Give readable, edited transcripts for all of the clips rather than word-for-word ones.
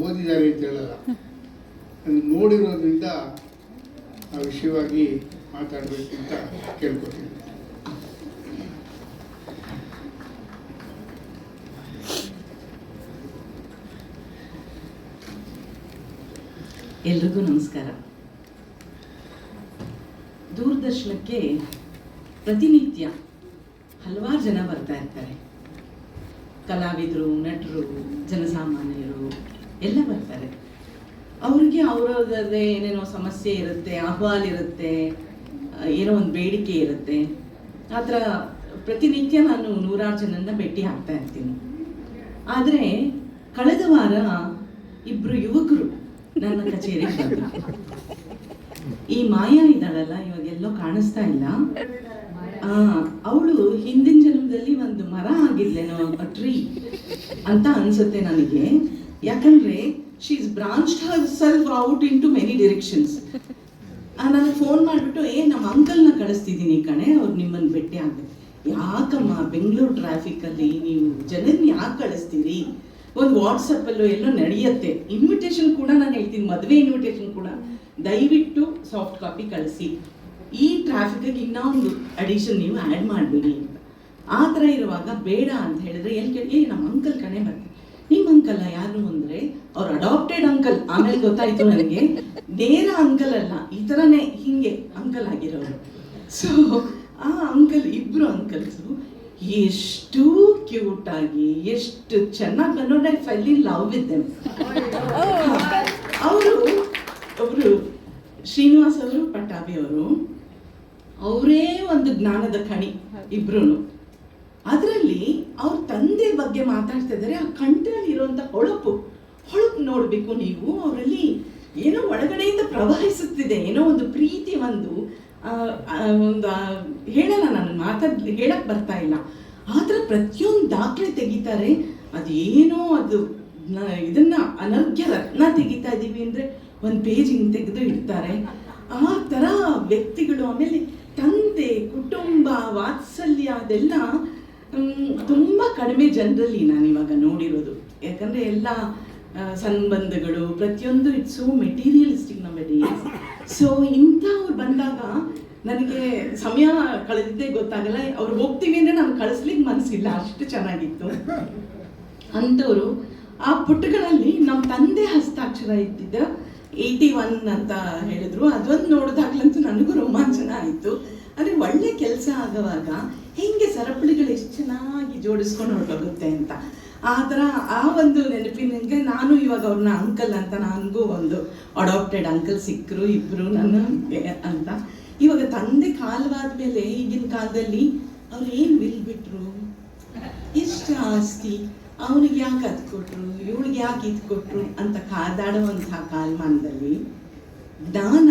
ಓದಿದ್ದಾರೆ ಅಂತ ಹೇಳಲ್ಲ, ನೋಡಿರೋದ್ರಿಂದ ಆ ವಿಷಯವಾಗಿ ಮಾತಾಡಬೇಕು ಅಂತ ಕೇಳ್ಕೊತೀನಿ. ಎಲ್ರಿಗೂ ನಮಸ್ಕಾರ. ದೂರದರ್ಶನಕ್ಕೆ ಪ್ರತಿನಿತ್ಯ ಹಲವಾರು ಜನ ಬರ್ತಾ ಇರ್ತಾರೆ. ಕಲಾವಿದರು, ನಟರು, ಜನಸಾಮಾನ್ಯರು ಎಲ್ಲ ಬರ್ತಾರೆ. ಅವ್ರಿಗೆ ಅವರದೇ ಏನೇನೋ ಸಮಸ್ಯೆ ಇರುತ್ತೆ, ಅಹವಾಲಿರುತ್ತೆ, ಏನೋ ಒಂದು ಬೇಡಿಕೆ ಇರುತ್ತೆ. ಆ ಥರ ಪ್ರತಿನಿತ್ಯ ನಾನು ನೂರಾರು ಜನನ್ನ ಭೇಟಿ ಆಗ್ತಾ ಇರ್ತೀನಿ. ಆದರೆ ಕಳೆದ ವಾರ ಇಬ್ಬರು ಯುವಕರು ನನ್ನ ಕಚೇರಿಗೆ ಬಂದರು. ಈ ಮಾಯಾ ಇದ್ದಾಳಲ್ಲ, ಇವಾಗೆಲ್ಲೋ ಕಾಣಿಸ್ತಾ ಇಲ್ಲ, ಅವಳು ಹಿಂದಿನ ಜನ್ಮದಲ್ಲಿ ಒಂದು ಮರ ಆಗಿದ್ಲೇನೋ, ಟ್ರೀ ಅಂತ ಅನ್ಸುತ್ತೆ ನನಗೆ. ಯಾಕಂದ್ರೆ she is branched herself out into many directions. ನನಗೆ ಫೋನ್ ಮಾಡಿಬಿಟ್ಟು, ನಮ್ಮ ಅಂಕಲ್ನ ಕಳಿಸ್ತಿದ್ದೀನಿ ಕಣೆ, ಅವ್ರು ನಿಮ್ಮನ್ನು ಭೇಟಿ ಆಗಬೇಕು. ಯಾಕಮ್ಮ, ಬೆಂಗಳೂರು ಟ್ರಾಫಿಕಲ್ಲಿ ನೀವು ಜನರನ್ನ ಯಾಕೆ ಕಳಿಸ್ತೀರಿ? ಒಂದು ವಾಟ್ಸಪ್ಪಲ್ಲೂ ಎಲ್ಲೋ ನಡೆಯುತ್ತೆ. ಇನ್ವಿಟೇಷನ್ ಕೂಡ ನಾನು ಹೇಳ್ತೀನಿ, ಮದುವೆ ಇನ್ವಿಟೇಷನ್ ಕೂಡ ದಯವಿಟ್ಟು ಸಾಫ್ಟ್ ಕಾಪಿ ಕಳಿಸಿ. ಈ ಟ್ರಾಫಿಕ್ಗೆ ಇನ್ನೊಂದು ಅಡಿಷನ್ ನೀವು ಆ್ಯಡ್ ಮಾಡಿಬಿಡಿ ಅಂತ. ಆ ಥರ ಇರುವಾಗ ಬೇಡ ಅಂತ ಹೇಳಿದ್ರೆ ಎಲ್ಲಿ ಕೇಳಿ, ನಮ್ಮ ಅಂಕಲ್ ಕಣೆ ಬರ್ತಾರೆ. ನಿಮ್ಮ ಅಂಕಲ್ ಯಾರು ಅಂದರೆ ಅವ್ರು ಅಡಾಪ್ಟೆಡ್ ಅಂಕಲ್. ಆಮೇಲೆ ಗೊತ್ತಾಯ್ತು ನನಗೆ, ನೇರ ಅಂಕಲ್ ಅಲ್ಲ, ಈ ಥರನೇ ಹಿಂಗೆ ಅಂಕಲ್ ಆಗಿರೋರು. ಸೊ ಆ ಅಂಕಲ್, ಇಬ್ಬರು ಅಂಕಲ್ಸು ಎಷ್ಟು ಕ್ಯೂಟ್ ಆಗಿ, ಎಷ್ಟು ಚೆನ್ನಾಗಿ ಬಂದೋಡೆ, I fell in love with them. ಅವರು ಒಬ್ರು ಶ್ರೀನಿವಾಸ್ ಅವರು, ಪಟ್ಟಾಭಿ ಅವರು, ಅವರೇ ಒಂದು ಜ್ಞಾನದ ಖಣಿ ಇಬ್ರು. ಅದರಲ್ಲಿ ಅವ್ರ ತಂದೆ ಬಗ್ಗೆ ಮಾತಾಡ್ತಾ ಇದ್ದಾರೆ. ಆ ಕಂಠದಲ್ಲಿ ಇರುವಂತ ಹೊಳಪು ನೋಡ್ಬೇಕು ನೀವು. ಅವರಲ್ಲಿ ಏನೋ ಒಳಗಡೆಯಿಂದ ಪ್ರವಹಿಸುತ್ತಿದೆ, ಏನೋ ಒಂದು ಪ್ರೀತಿ, ಒಂದು ಹೇಳಲ್ಲ, ನಾನು ಹೇಳಕ್ ಬರ್ತಾ ಇಲ್ಲ. ಆದ್ರೆ ಪ್ರತಿಯೊಂದು ದಾಖಲೆ ತೆಗಿತಾರೆ. ಅದೇನೋ ಅದು ಇದನ್ನ ಅನರ್ಘ್ಯ ರತ್ನ ತೆಗಿತಾ ಇದೀವಿ ಅಂದ್ರೆ ಒಂದು ಪೇಜ್ ಹಿಂಗೆ ತೆಗೆದು ಇಡ್ತಾರೆ. ಆ ಥರ ವ್ಯಕ್ತಿಗಳು. ಆಮೇಲೆ ತಂದೆ, ಕುಟುಂಬ, ವಾತ್ಸಲ್ಯ, ಅದೆಲ್ಲ ತುಂಬ ಕಡಿಮೆ ಜನರಲ್ಲಿ ನಾನು ಇವಾಗ ನೋಡಿರೋದು. ಯಾಕಂದರೆ ಎಲ್ಲ ಸಂಬಂಧಗಳು ಪ್ರತಿಯೊಂದು ಇಟ್ಸ್ ಸೋ ಮೆಟೀರಿಯಲಿಸ್ಟಿಕ್ ನಮ್ಮ ಡೇಸ್. ಸೊ ಇಂಥವ್ರು ಬಂದಾಗ ನನಗೆ ಸಮಯ ಕಳೆದಿದ್ದೇ ಗೊತ್ತಾಗಲ್ಲ. ಅವ್ರು ಹೋಗ್ತೀವಿ ಅಂದರೆ ನಾನು ಕಳಿಸ್ಲಿಕ್ಕೆ ಮನಸ್ಸಿಲ್ಲ, ಅಷ್ಟು ಚೆನ್ನಾಗಿತ್ತು. ಅಂಥವ್ರು ಆ ಪುಟಗಳಲ್ಲಿ ನಮ್ಮ ತಂದೆ ಹಸ್ತಾಕ್ಷರ ಇದ್ದಿದ್ದ 81 ಅಂತ ಹೇಳಿದ್ರು. ಅದೊಂದು ನೋಡಿದಾಗ್ಲಂತೂ ನನಗೂ ರೋಮಾಂಚನ ಆಯಿತು. ಅಂದರೆ ಒಳ್ಳೆ ಕೆಲಸ ಆಗುವಾಗ ಹೆಂಗೆ ಸರಪಳಿಗಳು ಎಷ್ಟು ಚೆನ್ನಾಗಿ ಜೋಡಿಸ್ಕೊಂಡು ಹೊರಟೋಗುತ್ತೆ ಅಂತ. ಆ ಥರ ಆ ಒಂದು ನೆನಪಿನಂಗೆ ನಾನು ಇವಾಗ ಅವ್ರನ್ನ ಅಂಕಲ್ ಅಂತ, ನನಗೂ ಒಂದು ಅಡಾಪ್ಟೆಡ್ ಅಂಕಲ್ ಸಿಕ್ಕರು ಇಬ್ಬರು ನನ್ನ ಅಂತ. ಇವಾಗ ತಂದೆ ಕಾಲವಾದ ಮೇಲೆ ಈಗಿನ ಕಾಲದಲ್ಲಿ ಅವ್ರು ಏನು ವಿಲ್ ಬಿಟ್ರು, ಎಷ್ಟು ಆಸ್ತಿ, ಅವನಿಗೆ ಯಾಕೆ ಅದು ಕೊಟ್ಟರು, ಇವಳಿಗೆ ಯಾಕೆ ಇದು ಕೊಟ್ಟರು ಅಂತ ಕಾದಾಡುವಂತಹ ಕಾಲಮಾನದಲ್ಲಿ ಜ್ಞಾನ,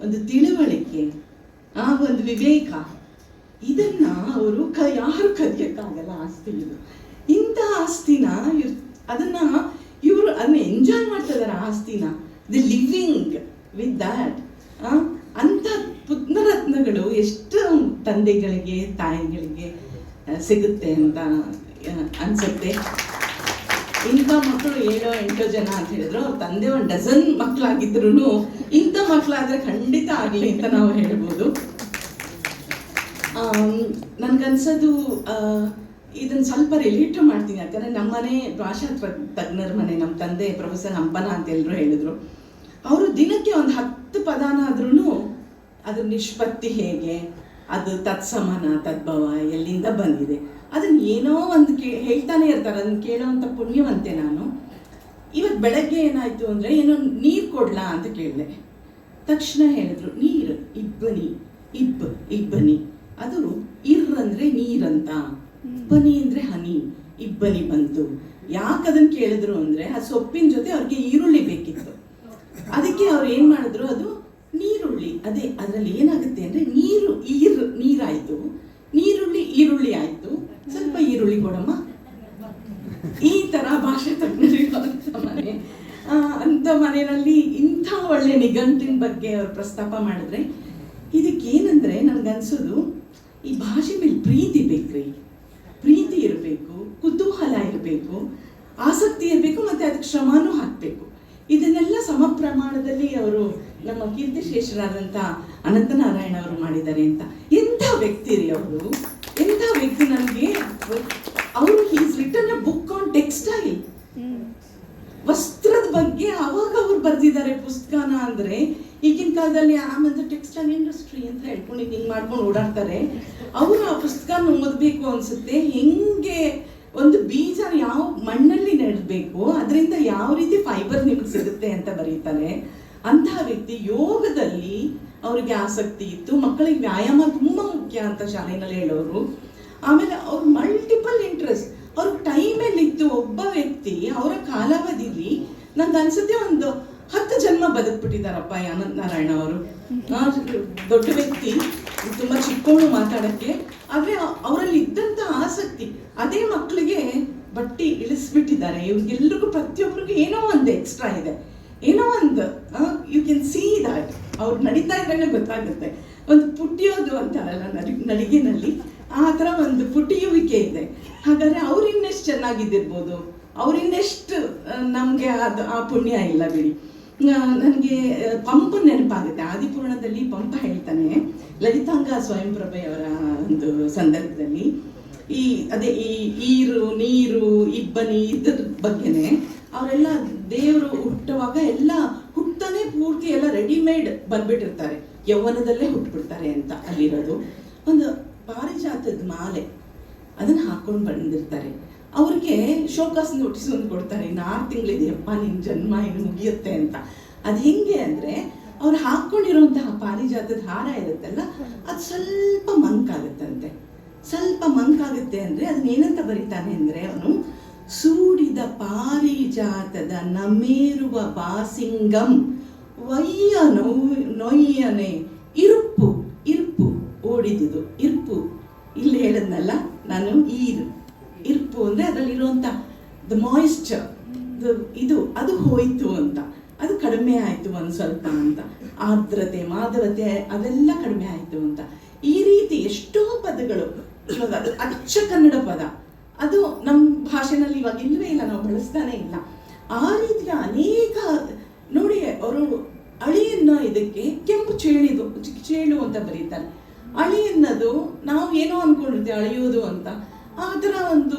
ಒಂದು ತಿಳುವಳಿಕೆ, ಆ ಒಂದು ವಿವೇಕ, ಇದನ್ನ ಅವರು ಯಾರು ಕದಿಯಕ್ಕಾಗಲ್ಲ. ಆಸ್ತಿ ಇದು, ಇಂಥ ಆಸ್ತಿನ ಅದನ್ನ ಇವರು ಅದನ್ನ ಎಂಜಾಯ್ ಮಾಡ್ತಾ ಇದಾರೆ. ಆಸ್ತಿನ ದಿ ಲಿವಿಂಗ್ ವಿತ್ ದ್ಯಾಟ್. ಅಂಥ ಪುತ್ರರತ್ನಗಳು ಎಷ್ಟು ತಂದೆಗಳಿಗೆ, ತಾಯಿಗಳಿಗೆ ಸಿಗುತ್ತೆ ಅಂತ ಅನ್ಸುತ್ತೆ. ಇಂಥ ಮಕ್ಕಳು 7-8 ಜನ ಅಂತ ಹೇಳಿದ್ರು. ಅವ್ರ ತಂದೆ 1 ಡಜನ್ ಮಕ್ಕಳಾಗಿದ್ರು ಇಂಥ ಮಕ್ಕಳಾದ್ರೆ ಖಂಡಿತ ಆಗಲಿ ಅಂತ ನಾವು ಹೇಳ್ಬೋದು. ನನ್ಗನ್ಸೋದು ಇದನ್ನ ಸ್ವಲ್ಪ ರಿಲೇಟ್ ಮಾಡ್ತೀನಿ. ಯಾಕಂದ್ರೆ ನಮ್ಮನೆ ಭಾಷಾ ತಜ್ಞರ ಮನೆ, ನಮ್ಮ ತಂದೆ ಪ್ರೊಫೆಸರ್ ಹಂಪನ ಅಂತ ಎಲ್ಲರೂ ಹೇಳಿದ್ರು. ಅವರು ದಿನಕ್ಕೆ ಒಂದು 10 ಪದಾನಾದ್ರೂ ಅದ್ರ ನಿಷ್ಪತ್ತಿ ಹೇಗೆ, ಅದು ತತ್ಸಮಾನ, ತದ್ಭವ, ಎಲ್ಲಿಂದ ಬಂದಿದೆ, ಅದನ್ನ ಏನೋ ಒಂದು ಹೇಳ್ತಾನೆ ಇರ್ತಾರೆ. ಅದನ್ನ ಕೇಳೋವಂಥ ಪುಣ್ಯವಂತೆ ನಾನು. ಇವತ್ತು ಬೆಳಗ್ಗೆ ಏನಾಯ್ತು ಅಂದರೆ, ಏನೋ ನೀರು ಕೊಡ್ಲಾ ಅಂತ ಕೇಳಿದೆ. ತಕ್ಷಣ ಹೇಳಿದ್ರು, ನೀರು ಇಬ್ಬನಿ, ಇಬ್ಬನಿ. ಅದು ಅಂದ್ರೆ ನೀರಂತ, ಬನಿ ಅಂದರೆ ಹನಿ, ಇಬ್ಬನಿ ಬಂತು. ಯಾಕೆ ಅದನ್ನು ಕೇಳಿದ್ರು ಅಂದರೆ, ಆ ಸೊಪ್ಪಿನ ಜೊತೆ ಅವ್ರಿಗೆ ಈರುಳ್ಳಿ ಬೇಕಿತ್ತು. ಅದಕ್ಕೆ ಅವ್ರು ಏನು ಮಾಡಿದ್ರು, ಅದು ನೀರುಳ್ಳಿ. ಅದೇ ಅದರಲ್ಲಿ ಏನಾಗುತ್ತೆ ಅಂದರೆ, ನೀರಾಯಿತು, ಈರುಳ್ಳಿ ಆಯಿತು, ಸ್ವಲ್ಪ ಈರುಳ್ಳಿ ಕೊಡಮ್ಮ. ಈ ಥರ ಭಾಷೆ ತಜ್ಞರಿರುವಂಥ ಮನೆ. ಅಂಥ ಮನೆಯಲ್ಲಿ ಇಂಥ ಒಳ್ಳೆ ನಿಘಂಟಿನ ಬಗ್ಗೆ ಅವ್ರು ಪ್ರಸ್ತಾಪ ಮಾಡಿದ್ರೆ, ಇದಕ್ಕೇನಂದರೆ ನನಗನ್ಸೋದು, ಈ ಭಾಷೆ ಮೇಲೆ ಪ್ರೀತಿ ಬೇಕ್ರಿ. ಪ್ರೀತಿ ಇರಬೇಕು, ಕುತೂಹಲ ಇರಬೇಕು, ಆಸಕ್ತಿ ಇರಬೇಕು, ಮತ್ತು ಅದಕ್ಕೆ ಶ್ರಮನೂ ಹಾಕಬೇಕು. ಪ್ರಮಾಣದಲ್ಲಿ ಅವರು ನಮ್ಮ ಕೀರ್ತಿಶೇಷರಾದಂಥ ಅನಂತನಾರಾಯಣ ಅವರು ಮಾಡಿದ್ದಾರೆ ಅಂತ. ಎಂಥ ವ್ಯಕ್ತಿ ರೀ ಅವರು, ಎಂಥ ವ್ಯಕ್ತಿ. ನನಗೆ ಅವರು he's written a book on textile, ವಸ್ತ್ರದ ಬಗ್ಗೆ ಅವಾಗ ಅವ್ರು ಬರೆದಿದ್ದಾರೆ ಪುಸ್ತಕನ. ಅಂದ್ರೆ ಈಗಿನ ಕಾಲದಲ್ಲಿ ಆಮೇಲೆ ಟೆಕ್ಸ್ಟೈಲ್ ಇಂಡಸ್ಟ್ರಿ ಅಂತ ಹೇಳ್ಕೊಂಡು ಹಿಂಗೆ ಮಾಡ್ಕೊಂಡು ಓಡಾಡ್ತಾರೆ. ಅವರು ಆ ಪುಸ್ತಕನ ಓದಬೇಕು ಅನ್ಸುತ್ತೆ. ಹೆಂಗೆ ಒಂದು ಬೀಜ ಯಾವ ಮಣ್ಣಲ್ಲಿ ನೆಡಬೇಕು, ಅದರಿಂದ ಯಾವ ರೀತಿ ಫೈಬರ್ ನಿಮ್ಗೆ ಸಿಗುತ್ತೆ ಅಂತ ಬರೀತಾರೆ. ಅಂತಹ ವ್ಯಕ್ತಿ. ಯೋಗದಲ್ಲಿ ಅವ್ರಿಗೆ ಆಸಕ್ತಿ ಇತ್ತು. ಮಕ್ಕಳಿಗೆ ವ್ಯಾಯಾಮ ತುಂಬ ಮುಖ್ಯ ಅಂತ ಶಾಲೆಯಲ್ಲಿ ಹೇಳೋರು. ಆಮೇಲೆ ಅವ್ರ ಮಲ್ಟಿಪಲ್ ಇಂಟ್ರೆಸ್ಟ್, ಅವ್ರ ಟೈಮಲ್ಲಿ ಇತ್ತು. ಒಬ್ಬ ವ್ಯಕ್ತಿ ಅವರ ಕಾಲಾವಧಿಲಿ ನಂಗೆ ಅನ್ಸುತ್ತೆ ಒಂದು 10 ಜನ್ಮ ಬದುಕ್ಬಿಟ್ಟಿದ್ದಾರಪ್ಪ ಈ ಅನಂತನಾರಾಯಣ ಅವರು. ದೊಡ್ಡ ವ್ಯಕ್ತಿ, ತುಂಬಾ ಚಿಕ್ಕವಳು ಮಾತಾಡಕ್ಕೆ. ಆದ್ರೆ ಅವರಲ್ಲಿ ಇದ್ದಂತ ಆಸಕ್ತಿ ಅದೇ ಮಕ್ಕಳಿಗೆ ಬಟ್ಟಿ ಇಳಿಸ್ಬಿಟ್ಟಿದ್ದಾರೆ. ಇವ್ರಿಗೆಲ್ರಿಗೂ ಪ್ರತಿಯೊಬ್ಬರಿಗೂ ಏನೋ ಒಂದು ಎಕ್ಸ್ಟ್ರಾ ಇದೆ, ಏನೋ ಒಂದು ಯು ಕ್ಯಾನ್ ಸಿ ದಾಟ್. ಅವ್ರು ನಡೀತಾ ಇದ್ರಾಗ ಗೊತ್ತಾಗುತ್ತೆ. ಒಂದು ಪುಟ್ಟಿಯೋದು ಅಂತಾರಲ್ಲ ನಡಿಗೆನಲ್ಲಿ, ಆ ಥರ ಒಂದು ಪುಟಿಯುವಿಕೆ ಇದೆ. ಹಾಗಾದ್ರೆ ಅವ್ರು ಇನ್ನೆಷ್ಟು ಚೆನ್ನಾಗಿದ್ದಿರ್ಬೋದು, ಅವ್ರಿನ್ನೆಷ್ಟು ನಮಗೆ ಅದು ಆ ಪುಣ್ಯ ಇಲ್ಲ ಬಿಡಿ. ನನಗೆ ಪಂಪ ನೆನಪಾಗುತ್ತೆ. ಆದಿಪುರಾಣದಲ್ಲಿ ಪಂಪ ಹೇಳ್ತಾನೆ, ಲಲಿತಾಂಗ ಸ್ವಯಂಪ್ರಭೆಯವರ ಒಂದು ಸಂದರ್ಭದಲ್ಲಿ ಅದೇ ಈರು ನೀರು ಇಬ್ಬನಿ ಇದ್ರ ಬಗ್ಗೆನೆ ಅವರೆಲ್ಲ ದೇವರು ಹುಟ್ಟುವಾಗ ಎಲ್ಲ ಹುಟ್ಟತಾನೆ ಪೂರ್ತಿ ಎಲ್ಲ ರೆಡಿಮೇಡ್ ಬಂದ್ಬಿಟ್ಟಿರ್ತಾರೆ, ಯೌವನದಲ್ಲೇ ಹುಟ್ಬಿಡ್ತಾರೆ ಅಂತ. ಅಲ್ಲಿರೋದು ಒಂದು ಪಾರಿಜಾತದ ಮಾಲೆ, ಅದನ್ನ ಹಾಕೊಂಡು ಬಂದಿರ್ತಾರೆ. ಅವ್ರಿಗೆ ಶೋಕಾಸ್ ನೋಟಿಸ್ ಒಂದು ಕೊಡ್ತಾರೆ, ಇನ್ನು 6 ತಿಂಗಳಿದೆಯಪ್ಪ ನಿನ್ನ ಜನ್ಮ ಇನ್ನು ಮುಗಿಯುತ್ತೆ ಅಂತ. ಅದು ಹೆಂಗೆ ಅಂದರೆ ಅವ್ರು ಹಾಕ್ಕೊಂಡಿರೋಂತಹ ಪಾರಿಜಾತದ ಹಾರ ಇರುತ್ತಲ್ಲ, ಅದು ಸ್ವಲ್ಪ ಮಂಕಾಗುತ್ತಂತೆ. ಸ್ವಲ್ಪ ಮಂಕಾಗುತ್ತೆ ಅಂದರೆ ಅದನ್ನೇನಂತ ಬರೀತಾನೆ ಅಂದರೆ, ಅವನು ಸೂಡಿದ ಪಾರಿಜಾತದ ನಮೇರುವ ಬಾಸಿಂಗಂ ವಯ್ಯ ನೊಯ್ಯನೆ ಇರುಪ್ಪು ಇರುಪ್ಪು ಓಡಿದುದು. ಇರುಪ್ಪು ಇಲ್ಲಿ ಹೇಳದ್ನಲ್ಲ ನಾನು, ಇರುಪ್ಪು ಅಂದರೆ ಅದರಲ್ಲಿರುವಂಥ ದ ಮಾಯಿಶ್ಚರ್, ಇದು ಅದು ಹೋಯ್ತು ಅಂತ, ಅದು ಕಡಿಮೆ ಆಯಿತು ಒಂದು ಸ್ವಲ್ಪ ಅಂತ. ಆರ್ದ್ರತೆ ಮಾಧವತೆ ಅವೆಲ್ಲ ಕಡಿಮೆ ಆಯಿತು ಅಂತ. ಈ ರೀತಿ ಎಷ್ಟೋ ಪದಗಳು, ಇವಾಗ ಅದು ಅಚ್ಚ ಕನ್ನಡ ಪದ, ಅದು ನಮ್ಮ ಭಾಷೆನಲ್ಲಿ ಇವಾಗ ಇಲ್ಲವೇ ಇಲ್ಲ, ನಾವು ಬಳಸ್ತಾನೆ ಇಲ್ಲ. ಆ ರೀತಿಯ ಅನೇಕ ನೋಡಿ. ಅವರು ಅಳಿಯನ್ನ ಇದಕ್ಕೆ ಕೆಂಪು ಚೇಳು ಅಂತ ಬರೀತಾರೆ. ಅಳಿ ಅನ್ನೋದು ನಾವು ಏನೋ ಅನ್ಕೊಂಡಿರ್ತೀವಿ ಅಳಿಯೋದು ಅಂತ. ಆ ಥರ ಒಂದು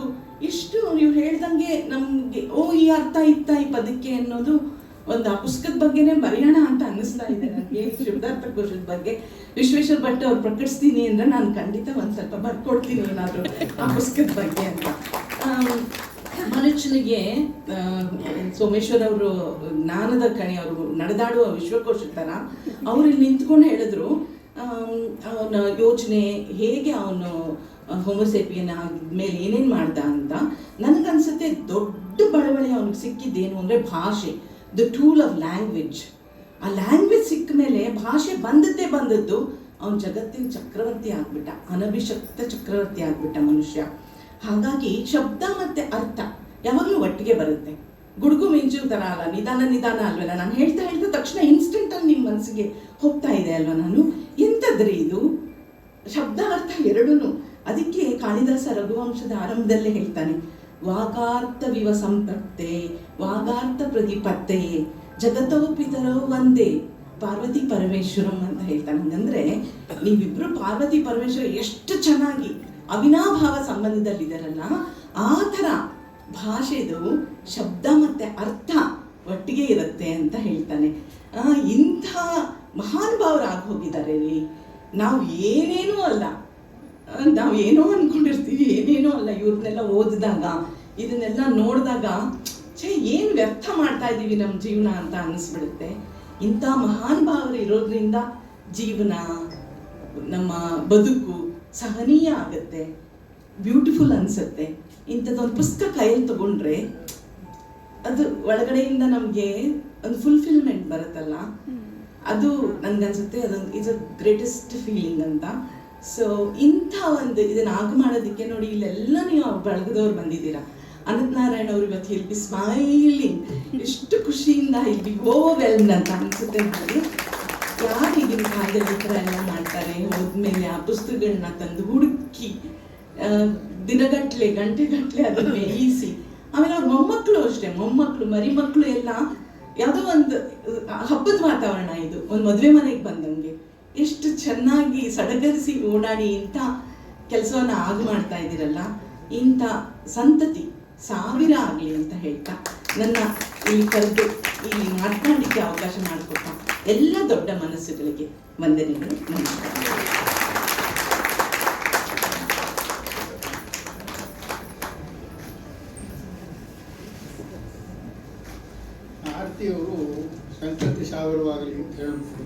ಇಷ್ಟು ನೀವು ಹೇಳ್ದಂಗೆ ನಮಗೆ ಈ ಅರ್ಥ ಇತ್ತ ಈ ಪದಕ್ಕೆ ಅನ್ನೋದು ಒಂದು ಆ ಪುಸ್ತಕದ ಬಗ್ಗೆನೇ ಬರೆಯೋಣ ಅಂತ ಅನ್ನಿಸ್ತಾ ಇದೆ ನನಗೆ. ಶಬ್ದಾರ್ಥಕೋಶದ ಬಗ್ಗೆ ವಿಶ್ವೇಶ್ವರ ಭಟ್ ಅವ್ರು ಪ್ರಕಟಿಸ್ತೀನಿ ಅಂದರೆ ನಾನು ಖಂಡಿತ ಒಂದು ಸ್ವಲ್ಪ ಬರ್ಕೊಡ್ತೀನಿ ಏನಾದರೂ ಆ ಪುಸ್ತಕದ ಬಗ್ಗೆ ಅಂತ. ಮನುಷ್ಯನಿಗೆ ಸೋಮೇಶ್ವರ್ ಅವರು ಜ್ಞಾನದ ಕಣಿ, ಅವರು ನಡೆದಾಡುವ ವಿಶ್ವಕೋಶದ ಥರ ಅವ್ರು ಇಲ್ಲಿ ನಿಂತ್ಕೊಂಡು ಹೇಳಿದ್ರು ಅವನ ಯೋಚನೆ ಹೇಗೆ, ಅವನು ಹೋಮೋಸೇಪಿಯನ್ ಆಗಿದ್ಮೇಲೆ ಏನೇನು ಮಾಡ್ದ ಅಂತ. ನನಗನ್ಸುತ್ತೆ ದೊಡ್ಡ ಬಳವಳಿ ಅವನಿಗೆ ಸಿಕ್ಕಿದ್ದೇನು ಅಂದರೆ ಭಾಷೆ, ದ ಟೂಲ್ ಆಫ್ ಲ್ಯಾಂಗ್ವೇಜ್. ಆ ಲ್ಯಾಂಗ್ವೇಜ್ ಸಿಕ್ಕ ಮೇಲೆ ಭಾಷೆ ಬಂದದ್ದು ಅವನ ಜಗತ್ತಿನ ಚಕ್ರವರ್ತಿ ಆಗ್ಬಿಟ್ಟ, ಅನಭಿಷಕ್ತ ಚಕ್ರವರ್ತಿ ಆಗ್ಬಿಟ್ಟ ಮನುಷ್ಯ. ಹಾಗಾಗಿ ಶಬ್ದ ಮತ್ತು ಅರ್ಥ ಯಾವಾಗಲೂ ಒಟ್ಟಿಗೆ ಬರುತ್ತೆ. ಗುಡುಗು ಮಿಂಚು ಥರ ಅಲ್ಲ, ನಿಧಾನ ಅಲ್ವಲ್ಲ. ನಾನು ಹೇಳ್ತಾ ತಕ್ಷಣ ಇನ್ಸ್ಟೆಂಟಲ್ಲಿ ನಿಮ್ಮ ಮನಸ್ಸಿಗೆ ಹೋಗ್ತಾ ಇದೆ ಅಲ್ವ. ನಾನು ಎಂಥದ್ರಿ ಇದು ಶಬ್ದ ಅರ್ಥ ಎರಡೂ. ಅದಕ್ಕೆ ಕಾಳಿದಾಸ ರಘುವಂಶದ ಆರಂಭದಲ್ಲೇ ಹೇಳ್ತಾನೆ, ವಾಗಾರ್ಥವಿವ ಸಂಪರ್ಕ್ತೆ ವಾಗಾರ್ಥ ಪ್ರತಿಪತ್ತೆ ಜಗತೋ ಪಿತರೋ ಒಂದೇ ಪಾರ್ವತಿ ಪರಮೇಶ್ವರಂ ಅಂತ ಹೇಳ್ತಾನೆ. ಹಂಗಂದ್ರೆ ನೀವಿಬ್ರು ಪಾರ್ವತಿ ಪರಮೇಶ್ವರ ಎಷ್ಟು ಚೆನ್ನಾಗಿ ಅವಿನಾಭಾವ ಸಂಬಂಧದಲ್ಲಿದ್ದಾರಲ್ಲ, ಆ ಥರ ಭಾಷೆದು ಶಬ್ದ ಮತ್ತು ಅರ್ಥ ಒಟ್ಟಿಗೆ ಇರುತ್ತೆ ಅಂತ ಹೇಳ್ತಾನೆ. ಇಂಥ ಮಹಾನುಭಾವರಾಗಿ ಹೋಗಿದ್ದಾರೆ ರೀ. ನಾವು ಏನೇನೂ ಅಲ್ಲ, ನಾವು ಏನೋ ಅಂದ್ಕೊಂಡಿರ್ತೀವಿ, ಏನೇನೋ ಅಲ್ಲ. ಇವ್ರನ್ನೆಲ್ಲ ಓದಿದಾಗ ಇದನ್ನೆಲ್ಲ ನೋಡಿದಾಗ ಏನು ವ್ಯರ್ಥ ಮಾಡ್ತಾ ಇದ್ದೀವಿ ನಮ್ಮ ಜೀವನ ಅಂತ ಅನ್ನಿಸ್ಬಿಡುತ್ತೆ. ಇಂಥ ಮಹಾನುಭಾವರು ಇರೋದ್ರಿಂದ ಜೀವನ, ನಮ್ಮ ಬದುಕು ಸಹನೀಯ ಆಗುತ್ತೆ, ಬ್ಯೂಟಿಫುಲ್ ಅನಿಸುತ್ತೆ. ಇಂಥದ್ದೊಂದು ಪುಸ್ತಕ ಕೈಯಲ್ಲಿ ತಗೊಂಡ್ರೆ ಅದು ಒಳಗಡೆಯಿಂದ ನಮಗೆ ಒಂದು ಫುಲ್ಫಿಲ್ಮೆಂಟ್ ಬರುತ್ತಲ್ಲ, ಅದು ನನಗನ್ಸುತ್ತೆ ಅದೊಂದು ಇಸ್ ಅ ಗ್ರೇಟೆಸ್ಟ್ ಫೀಲಿಂಗ್ ಅಂತ. ಸೊ ಇಂಥ ಒಂದು ಇದನ್ನು ಆಗ ಮಾಡೋದಕ್ಕೆ ನೋಡಿ, ಇಲ್ಲೆಲ್ಲ ನೀವು ಬಳಗದವ್ರು ಬಂದಿದ್ದೀರಾ. ಅನಂತನಾರಾಯಣ ಅವರು ಇವತ್ತು ಇಲ್ಲಿ ಬಿ ಸ್ಮೈಲಿಂಗ್, ಎಷ್ಟು ಖುಷಿಯಿಂದ ಇಲ್ಲಿ ಓವರ್ವೆಲ್ಮ್ಡ್ ಅಂತ ಅನಿಸುತ್ತೆ ನನಗೆ. ಯಾರು ಈಗಿನ ಕಾಲದಲ್ಲಿ ಈ ಥರ ಎಲ್ಲ ಮಾಡ್ತಾರೆ? ಹೋದ್ಮೇಲೆ ಆ ಪುಸ್ತಕಗಳನ್ನ ತಂದು ಹುಡುಕಿ ದಿನಗಟ್ಟಲೆ ಗಂಟೆಗಟ್ಟಲೆ ಅದನ್ನು ಬೇಯಿಸಿ, ಆಮೇಲೆ ಅವ್ರ ಮೊಮ್ಮಕ್ಕಳು ಅಷ್ಟೇ, ಮೊಮ್ಮಕ್ಕಳು ಮರಿ ಮಕ್ಕಳು ಎಲ್ಲ ಯಾವುದೋ ಒಂದು ಹಬ್ಬದ ವಾತಾವರಣ ಇದು, ಒಂದು ಮದುವೆ ಮನೆಗೆ ಬಂದಂಗೆ ಎಷ್ಟು ಚೆನ್ನಾಗಿ ಸಡಗರಿಸಿ ಓಡಾಡಿ ಇಂಥ ಕೆಲಸವನ್ನ ಮಾಡ್ತಾ ಇದ್ದೀರಲ್ಲ, ಇಂಥ ಸಂತತಿ ಸಾವಿರ ಆಗಲಿ ಅಂತ ಹೇಳ್ತಾ ನನ್ನ ಇಲ್ಲಿ ಕರೆದು ಇಲ್ಲಿ ಮಾತನಾಡಲಿಕ್ಕೆ ಅವಕಾಶ ಮಾಡಿಕೊಟ್ಟ ಎಲ್ಲ ದೊಡ್ಡ ಮನಸ್ಸುಗಳಿಗೆ ವಂದನೆಗಳು. ನಮಸ್ಕಾರ. ಆರತಿಯವರು ಸಂತತಿ ಸಾವಿರವಾಗಲಿ ಅಂತ ಹೇಳ್ಬಿಟ್ಟು